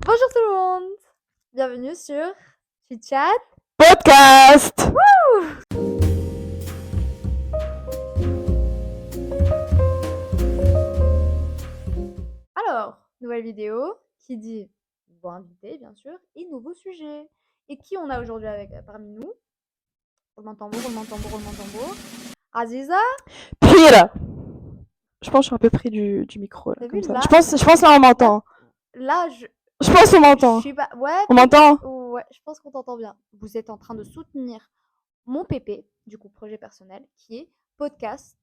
Bonjour tout le monde, bienvenue sur Chit Chat. Podcast. Alors, nouvelle vidéo qui dit nouveau invité bien sûr et nouveau sujet. Et qui on a aujourd'hui avec parmi nous? Roulement de tambour, roulement de tambour, roulement de tambour. Aziza, Pire. Je pense que je suis un peu près du micro là, t'as vu comme ça. là? Je pense là on m'entend. Là, Je pense on je m'entend. suis pas. Ouais, On m'entend. ouais, je pense qu'on t'entend bien. Vous êtes en train de soutenir mon PP, du coup projet personnel, qui est podcast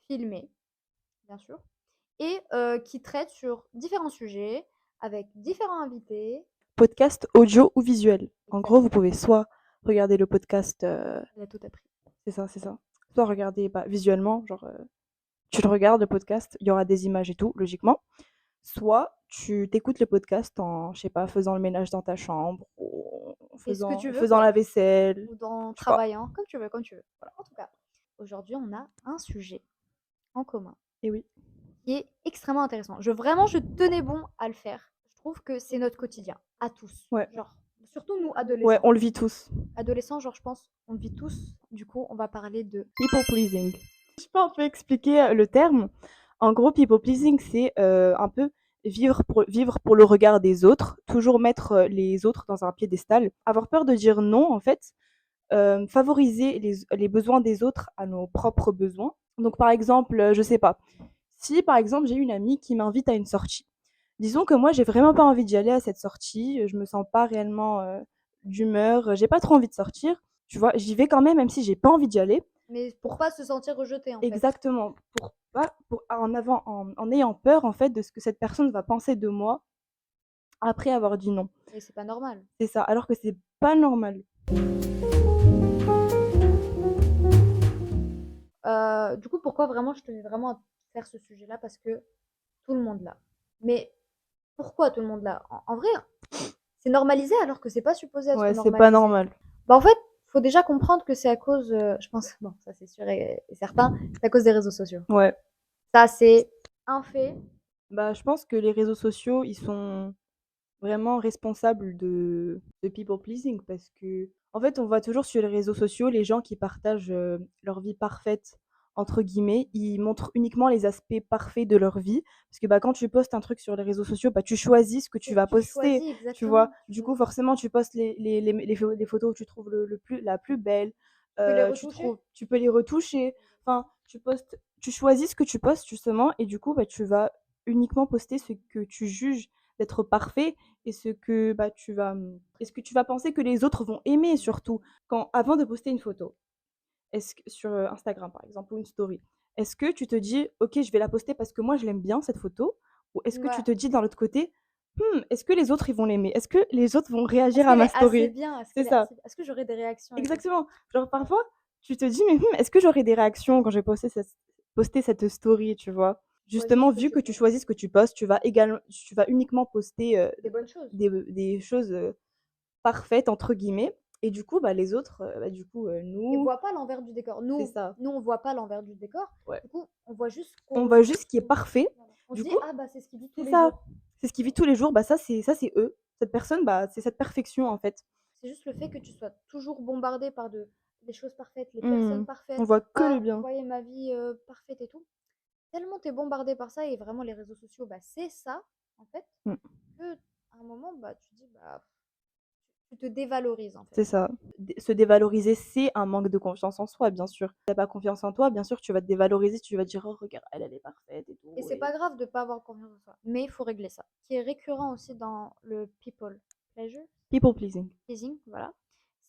filmé, bien sûr, et qui traite sur différents sujets avec différents invités. Podcast audio ou visuel. En gros, vous Exactement. pouvez soit regarder le podcast, Elle a tout appris. c'est ça. Soit regarder visuellement, genre tu le regardes le podcast, il y aura des images et tout, logiquement. Soit tu t'écoutes le podcast en, je sais pas, faisant le ménage dans ta chambre, ou en Et ce que tu veux, faisant quoi. la vaisselle, Ou dans je sais pas. travaillant, comme tu veux, comme tu veux. Voilà. En tout cas, aujourd'hui, on a un sujet en commun Et oui. qui est extrêmement intéressant. Je tenais bon à le faire. Je trouve que c'est notre quotidien, à tous. Ouais. Genre, surtout nous, Ouais, adolescents. on le vit tous. Adolescents, genre, je pense, on le vit tous. Du coup, on va parler de People pleasing. Je peux un peu expliquer le terme. En gros, people pleasing, c'est un peu vivre pour le regard des autres, toujours mettre les autres dans un piédestal, avoir peur de dire non, en fait, favoriser les besoins des autres à nos propres besoins. Donc, par exemple, je sais pas, si par exemple j'ai une amie qui m'invite à une sortie, disons que moi j'ai vraiment pas envie d'y aller à cette sortie, je me sens pas réellement d'humeur, j'ai pas trop envie de sortir, tu vois, j'y vais quand même si j'ai pas envie d'y aller. mais pour pas se sentir rejeté, en fait. Exactement, en ayant peur en fait de ce que cette personne va penser de moi après avoir dit non. Et c'est pas normal. C'est ça, alors que c'est pas normal. Du coup, pourquoi vraiment je tenais vraiment à faire ce sujet-là? Parce que tout le monde l'a. Mais pourquoi tout le monde l'a? En vrai, c'est normalisé alors que c'est pas supposé être Ouais, c'est pas normalisé. normal. Bah, en fait, faut déjà comprendre que c'est à cause, je pense, bon, ça c'est sûr et certain, c'est à cause des réseaux sociaux. Ouais. Ça, c'est un fait. Bah, je pense que les réseaux sociaux, ils sont vraiment responsables de people pleasing parce que, en fait, on voit toujours sur les réseaux sociaux les gens qui partagent leur vie parfaite, entre guillemets. Ils montrent uniquement les aspects parfaits de leur vie. Parce que bah, quand tu postes un truc sur les réseaux sociaux, bah, tu choisis ce que tu vas Tu poster, choisis tu vois. exactement. Du coup, forcément, tu postes les photos où tu trouves la plus belle. Tu peux les retoucher. Tu peux les retoucher. Enfin, tu choisis ce que tu postes justement et du coup, bah, tu vas uniquement poster ce que tu juges d'être parfait et ce que tu vas penser que les autres vont aimer surtout quand avant de poster une photo. Est-ce que sur Instagram par exemple ou une story, est-ce que tu te dis ok je vais la poster parce que moi je l'aime bien cette photo ou est-ce que tu Ouais. te dis d'un autre côté est-ce que les autres ils vont l'aimer, est-ce que les autres vont Est-ce réagir à qu'elle ma est assez story? bien? Est-ce C'est qu'elle est ça, assez... Est-ce que j'aurai des réactions et tout? exactement. Genre Ouais. parfois tu te dis mais est-ce que j'aurai des réactions quand je vais poster cette story, tu vois? Choisis Justement ce que vu tu que tu postes. choisis ce que tu postes, tu vas uniquement poster Des bonnes choses. des choses parfaites entre guillemets et du coup bah les autres Ils nous voient pas l'envers du décor. c'est Nous, ça, nous on voit pas l'envers du décor. ouais, Du coup, on voit juste ce on qu'on. voit juste ce qui est parfait. Voilà. On se Du dit, coup ah bah c'est ce qu'il vit tous c'est les ça, jours. c'est ce qu'il vit tous les jours, bah ça c'est eux, cette personne, bah c'est cette perfection en fait. C'est juste le fait que tu sois toujours bombardé par des choses parfaites, les personnes Mmh. On parfaites. voit que le Ah, bien. voyez ma vie parfaite et tout. Tellement t'es bombardé par ça et vraiment les réseaux sociaux, bah c'est ça en fait, Mmh. que à un moment, bah tu dis, bah tu te dévalorises en fait. C'est ça. Se dévaloriser, c'est un manque de confiance en soi, bien sûr. Si tu pas confiance en toi, bien sûr, tu vas te dévaloriser, tu vas te dire: «Oh regarde, elle est parfaite et Et tout» c'est et pas grave de pas avoir confiance en soi, mais il faut régler ça. Ce qui est récurrent aussi dans le people pleasure, people pleasing. pleasing, voilà,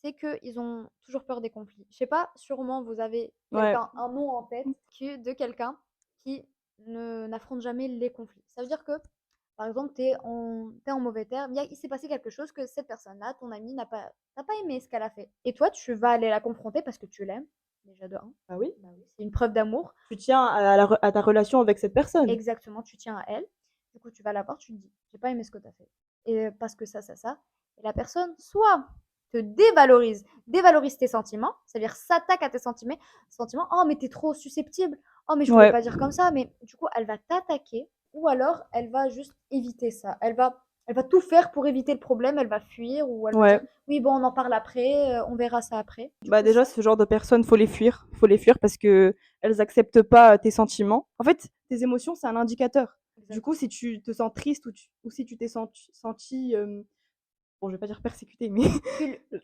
c'est qu'ils ont toujours peur des conflits. Je sais pas, sûrement vous avez Ouais. quelqu'un, un nom en tête de quelqu'un qui n'affronte jamais les conflits. Ça veut dire que, par exemple, t'es en mauvais terme, il s'est passé quelque chose que cette personne-là, ton ami, n'a pas aimé ce qu'elle a fait. Et toi, tu vas aller la confronter parce que tu l'aimes, déjà de un. Bah oui. Bah oui, c'est une preuve d'amour. Tu tiens à ta relation avec cette personne. Exactement, tu tiens à elle. Du coup, tu vas la voir, tu te dis, j'ai pas aimé ce que tu as fait. Et parce que ça. Et la personne, soit te dévalorise tes sentiments, c'est-à-dire s'attaque à tes sentiments. Oh, mais t'es trop susceptible. Oh, mais je voulais Ouais. pas dire comme ça. Mais du coup, elle va t'attaquer ou alors elle va juste éviter ça. Elle va Elle va tout faire pour éviter le problème, elle va fuir ou elle va dire Ouais. oui, bon, on en parle après, on verra ça après. Du Bah coup, déjà, ça, ce genre de personnes, faut les fuir. Faut les fuir parce que elles acceptent pas tes sentiments. En fait, tes émotions, c'est un indicateur. Du coup, exactement. si tu te sens triste ou si tu t'es senti, bon, je vais pas dire persécuté, mais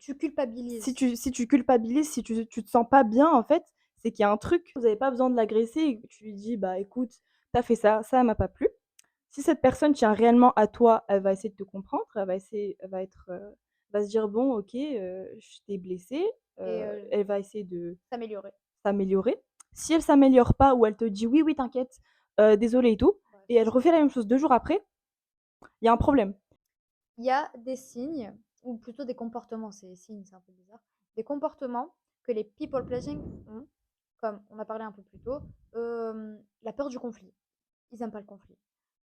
Tu culpabilises. si tu culpabilises, si tu te sens pas bien, en fait, c'est qu'il y a un truc. Vous avez pas besoin de l'agresser et que tu lui dis, bah écoute, t'as fait ça m'a pas plu. Si cette personne tient réellement à toi, elle va essayer de te comprendre, elle va être, va se dire: «Bon OK, je t'ai blessé», Et elle va essayer de s'améliorer. s'améliorer. Si elle s'améliore pas ou elle te dit: «Oui, oui, t'inquiète, désolée» et tout Ouais, et ça, elle c'est refait la même chose 2 jours après, il y a un problème. il y a des signes, ou plutôt des comportements, c'est signes, c'est un peu bizarre, des comportements que les people pleasing ont, comme on a parlé un peu plus tôt, la peur du conflit. Ils n'aiment pas le conflit.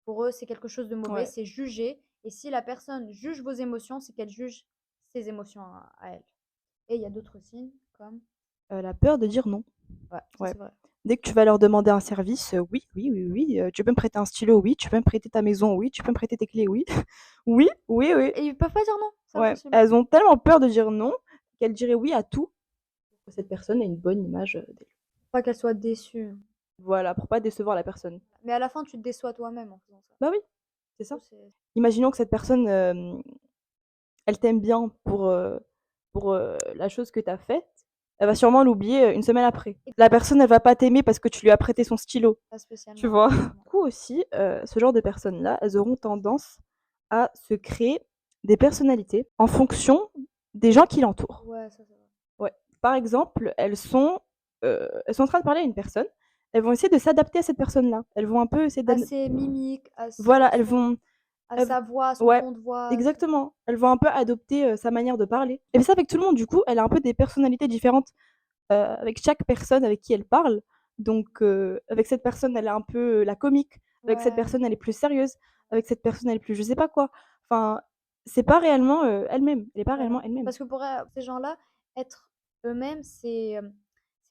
Pour eux, c'est quelque chose de mauvais, Ouais, c'est juger. Et si la personne juge vos émotions, c'est qu'elle juge ses émotions à elle. Et il y a d'autres signes comme... la peur de dire non. Ouais, ça Ouais. c'est vrai. Dès que tu vas leur demander un service, «Oui, oui, oui, oui, tu peux me prêter un stylo? Oui. Tu peux me prêter ta maison? Oui. Tu peux me prêter tes clés? Oui». Oui, oui, oui. Et ils peuvent pas dire non, c'est Ouais. impossible. Elles ont tellement peur de dire non qu'elles diraient oui à tout pour que cette personne ait une bonne image, d'elle. Pas qu'elle soit déçue. Voilà, pour pas décevoir la personne. Mais à la fin, tu te déçois toi-même en faisant ça. Bah oui, c'est Du coup, ça. c'est... Imaginons que cette personne, elle t'aime bien pour, la chose que tu as faite, elle va sûrement l'oublier, une semaine après. Et La personne, elle va pas t'aimer parce que tu lui as prêté son stylo, pas tu spécialement, vois? effectivement. Du coup aussi, ce genre de personnes-là, elles auront tendance à se créer des personnalités en fonction des gens qui l'entourent. Ouais, ça c'est vrai. Ouais. Par exemple, elles sont en train de parler à une personne, elles vont essayer de s'adapter à cette personne-là. Elles vont un peu essayer À d'an ses mimiques, voilà, elles vont à elles v sa voix, à son ouais, ton de voix. exactement. Elles vont un peu adopter, sa manière de parler et ça avec tout le monde, du coup, elle a un peu des personnalités différentes, avec chaque personne avec qui elle parle. Donc avec cette personne, elle est un peu, la comique, avec cette Ouais. personne, elle est plus sérieuse, avec cette personne, elle est plus je sais pas quoi. Enfin, c'est pas réellement, elle-même, elle est pas Voilà. réellement elle-même. Parce que pour ces gens-là, être eux-mêmes, c'est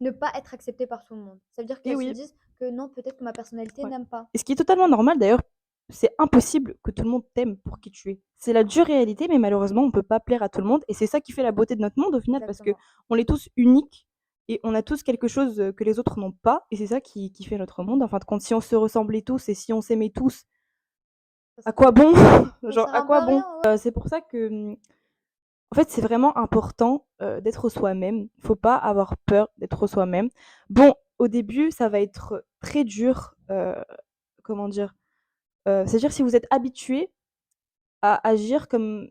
ne pas être accepté par tout le monde. Ça veut dire Et qu'elles se oui. disent que non, peut-être que ma personnalité Ouais. n'aime pas. Et ce qui est totalement normal d'ailleurs, c'est impossible que tout le monde t'aime pour qui tu es. C'est la dure réalité, mais malheureusement, on peut pas plaire à tout le monde et c'est ça qui fait la beauté de notre monde au final parce que Exactement. on est tous uniques et on a tous quelque chose, que les autres n'ont pas et c'est ça qui fait notre monde. En fin de compte, si on se ressemblait tous et si on s'aimait tous, Ça à quoi serait... bon? Ça Genre sert à un peu quoi à bon? rien, ouais. C'est pour ça que, en fait, c'est vraiment important, d'être soi-même. Faut pas avoir peur d'être soi-même. Bon, au début, ça va être très dur, comment dire? C'est-à-dire si vous êtes habitué à agir comme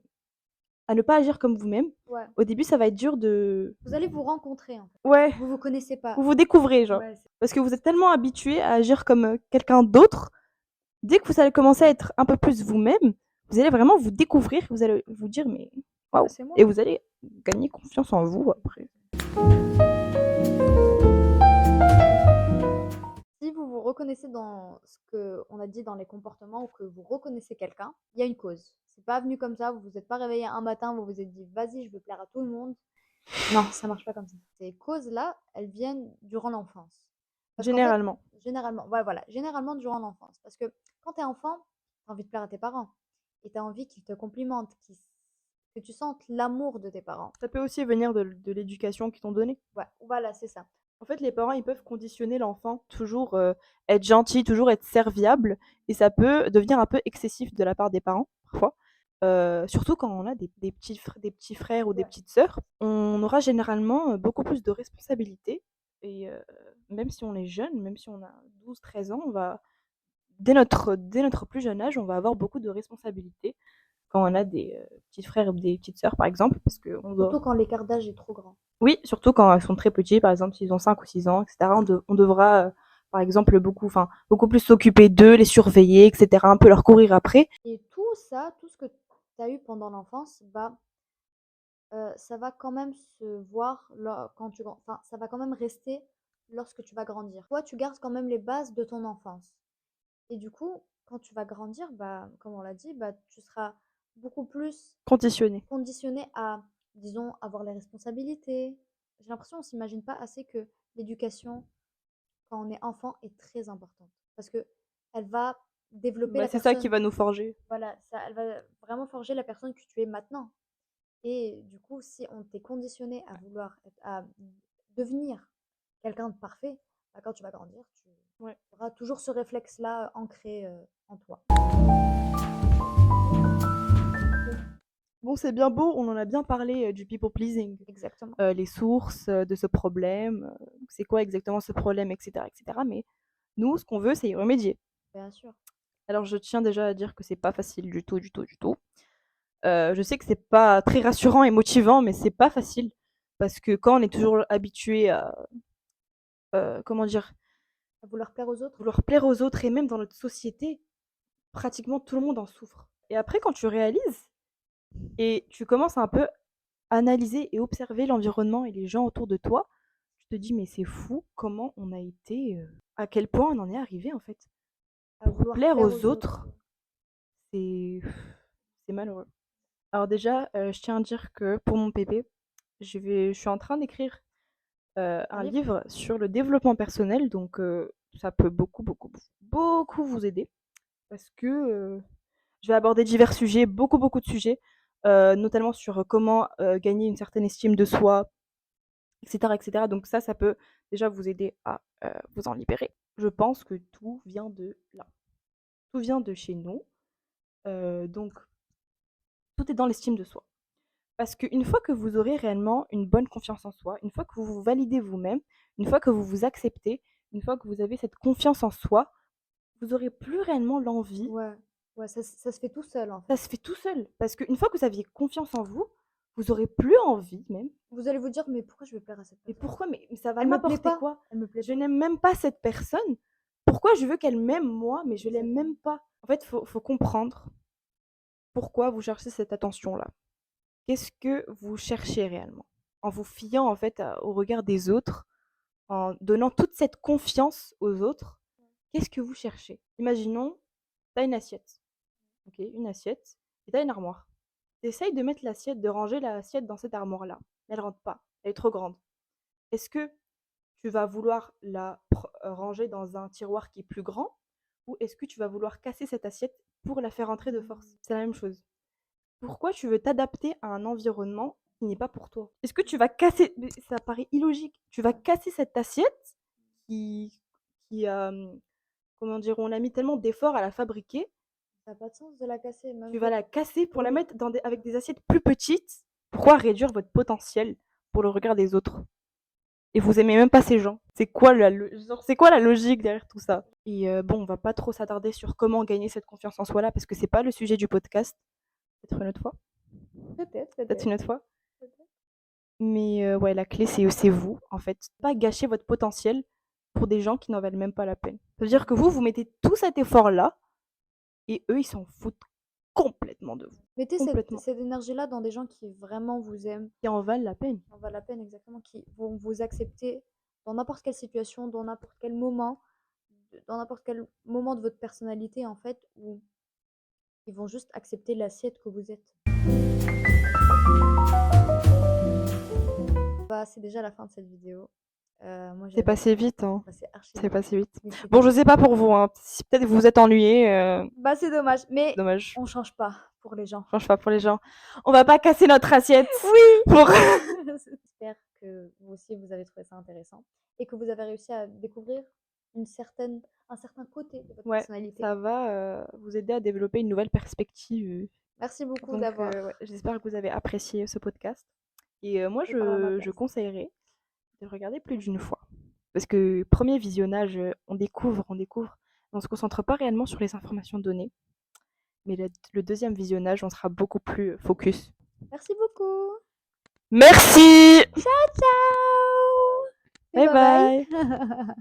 à ne pas agir comme vous-même, Ouais. au début, ça va être dur de Vous allez vous rencontrer, en fait. ouais, Vous vous connaissez pas. vous vous découvrez, genre. Ouais, Parce que vous êtes tellement habitué à agir comme, quelqu'un d'autre, dès que vous allez commencer à être un peu plus vous-même, vous allez vraiment vous découvrir, vous allez vous dire: «Mais bah, waouh» c'est moi. et vous allez gagner confiance en vous après. Si vous vous reconnaissez dans ce que on a dit dans les comportements ou que vous reconnaissez quelqu'un, il y a une cause. C'est pas venu comme ça, vous vous êtes pas réveillé un matin, vous vous êtes dit vas-y, je veux plaire à tout le monde. Non, ça marche pas comme ça. Ces causes-là, elles viennent durant l'enfance. Parce qu'en fait, Généralement. généralement, ouais, voilà, généralement durant l'enfance. Parce que quand tu es enfant, tu as envie de plaire à tes parents et tu as envie qu'ils te complimentent, que tu sentes l'amour de tes parents. Ça peut aussi venir de l'éducation qu'ils t'ont donnée. Ouais, voilà, c'est ça. En fait, les parents, ils peuvent conditionner l'enfant, toujours être gentil, toujours être serviable, et ça peut devenir un peu excessif de la part des parents, parfois. Surtout quand on a des petits frères ou des Ouais. petites sœurs, on aura généralement beaucoup plus de responsabilités. Et même si on est jeune, même si on a 12 13 ans, dès notre plus jeune âge, on va avoir beaucoup de responsabilités quand on a des petits frères ou des petites sœurs, par exemple, parce qu'on doit Surtout quand l'écart d'âge est trop grand. oui, surtout quand elles sont très petits, par exemple, s'ils ont 5 ou 6 ans, et cetera. On devra, par exemple, beaucoup plus s'occuper d'eux, les surveiller, et cetera, un peu leur courir après. Et tout ça, tout ce que tu as eu pendant l'enfance, bah, ça va quand même se voir quand enfin, ça va quand même rester lorsque tu vas grandir. Toi, tu gardes quand même les bases de ton enfance. Et du coup, quand tu vas grandir, bah, comme on l'a dit, bah, tu seras beaucoup plus Conditionner. conditionné à, disons, avoir les responsabilités. J'ai l'impression qu'on s'imagine pas assez que l'éducation, quand on est enfant, est très importante. Parce que elle va développer Bah, la c'est ça qui personne. va nous forger. Voilà, ça, elle va vraiment forger la personne que tu es maintenant. Et du coup, si on t'est conditionné à vouloir à devenir quelqu'un de parfait, bah, quand tu vas grandir, tu Ouais. auras toujours ce réflexe-là ancré en toi. Bon, c'est bien beau, on en a bien parlé du people pleasing, Exactement, les sources de ce problème, c'est quoi exactement ce problème, etc., etc. Mais nous, ce qu'on veut, c'est y remédier. bien sûr. Alors, je tiens déjà à dire que c'est pas facile du tout, du tout, du tout. Je sais que c'est pas très rassurant et motivant, mais c'est pas facile parce que quand on est toujours habitué à, comment dire, À vouloir plaire aux autres. vouloir plaire aux autres et même dans notre société, pratiquement tout le monde en souffre. Et après, quand tu réalises et tu commences à un peu analyser et observer l'environnement et les gens autour de toi, tu te dis mais c'est fou comment on a été, à quel point on en est arrivé en fait. À Pour vouloir plaire plaire aux aux autres. autres, c'est c'est malheureux. Alors déjà, je tiens à dire que pour mon pépé, je suis en train d'écrire, Un un livre? livre sur le développement personnel donc ça peut beaucoup, beaucoup, beaucoup vous aider parce que, je vais aborder divers sujets, beaucoup, beaucoup de sujets, notamment sur comment, gagner une certaine estime de soi, et cetera, et cetera. Donc ça peut déjà vous aider à, vous en libérer. Je pense que tout vient de là. Tout vient de chez nous, donc tout est dans l'estime de soi. Parce qu'une fois que vous aurez réellement une bonne confiance en soi, une fois que vous vous validez vous-même, une fois que vous vous acceptez, une fois que vous avez cette confiance en soi, vous aurez plus réellement l'envie. Ouais, ouais, ça se fait tout seul en Ça fait. se fait tout seul. Parce qu'une fois que vous aviez confiance en vous, vous aurez plus envie même. Vous allez vous dire, mais pourquoi je vais plaire à cette Mais personne? pourquoi? Mais ça va Elle me plaît m'apporter pas, quoi? elle me plaît Je pas. n'aime même pas cette personne. Pourquoi je veux qu'elle m'aime moi, mais je l'aime Exactement. même pas? En fait, faut comprendre pourquoi vous cherchez cette attention-là. Qu'est-ce que vous cherchez réellement? En vous fiant en fait au regard des autres, en donnant toute cette confiance aux autres, qu'est-ce que vous cherchez? Imaginons, tu as une assiette, ok, une assiette, et tu as une armoire. Tu essayes de mettre l'assiette, de ranger l'assiette dans cette armoire-là, mais elle rentre pas, elle est trop grande. Est-ce que tu vas vouloir ranger dans un tiroir qui est plus grand, ou est-ce que tu vas vouloir casser cette assiette pour la faire entrer de force? C'est la même chose. Pourquoi tu veux t'adapter à un environnement qui n'est pas pour toi? Est-ce que tu vas casser, mais ça paraît illogique, tu vas casser cette assiette qui qui, comment dire? On a mis tellement d'efforts à la fabriquer, Ça n'a pas de sens de la casser, même tu vas la casser pour la oui. mettre avec des assiettes plus petites. Pourquoi réduire votre potentiel pour le regard des autres? Et vous aimez même pas ces gens. C'est quoi la logique derrière tout ça? Et bon, on va pas trop s'attarder sur comment gagner cette confiance en soi là, parce que c'est pas le sujet du podcast. Peut-être une autre fois? Peut-être, Peut-être peut-être, une autre fois? peut-être. Mais ouais, la clé, c'est vous, en fait. Pas gâcher votre potentiel pour des gens qui n'en valent même pas la peine. Ça veut dire que vous mettez tout cet effort-là et eux, ils s'en foutent complètement de vous. Mettez Complètement. cette énergie-là dans des gens qui vraiment vous aiment, Qui en valent la peine. en valent la peine exactement, qui vont vous accepter dans n'importe quelle situation, dans n'importe quel moment de votre personnalité en fait, où ils vont juste accepter l'assiette que vous êtes. Bah, c'est déjà la fin de cette vidéo. Moi j'ai C'est passé adoré. vite, hein. C'est archi C'est vite. passé vite. Mais Bon, c'était je sais pas pour vous, hein. Si peut-être vous vous êtes ennuyés, bah, c'est dommage, mais dommage. on change pas pour les gens. Change pas pour les gens. On va pas casser notre assiette Oui! pour. J'espère que vous aussi vous avez trouvé ça intéressant et que vous avez réussi à découvrir un certain côté de votre Ouais, personnalité. ça va vous aider à développer une nouvelle perspective. Merci beaucoup Donc, d'avoir ouais, j'espère que vous avez apprécié ce podcast. Et moi, fait parler à ma je place. conseillerais de le regarder plus d'une fois. Parce que premier visionnage, on découvre, on découvre. On se concentre pas réellement sur les informations données. Mais le deuxième visionnage, on sera beaucoup plus focus. Merci beaucoup. Merci! Ciao, ciao. Et Bye bye bye! bye.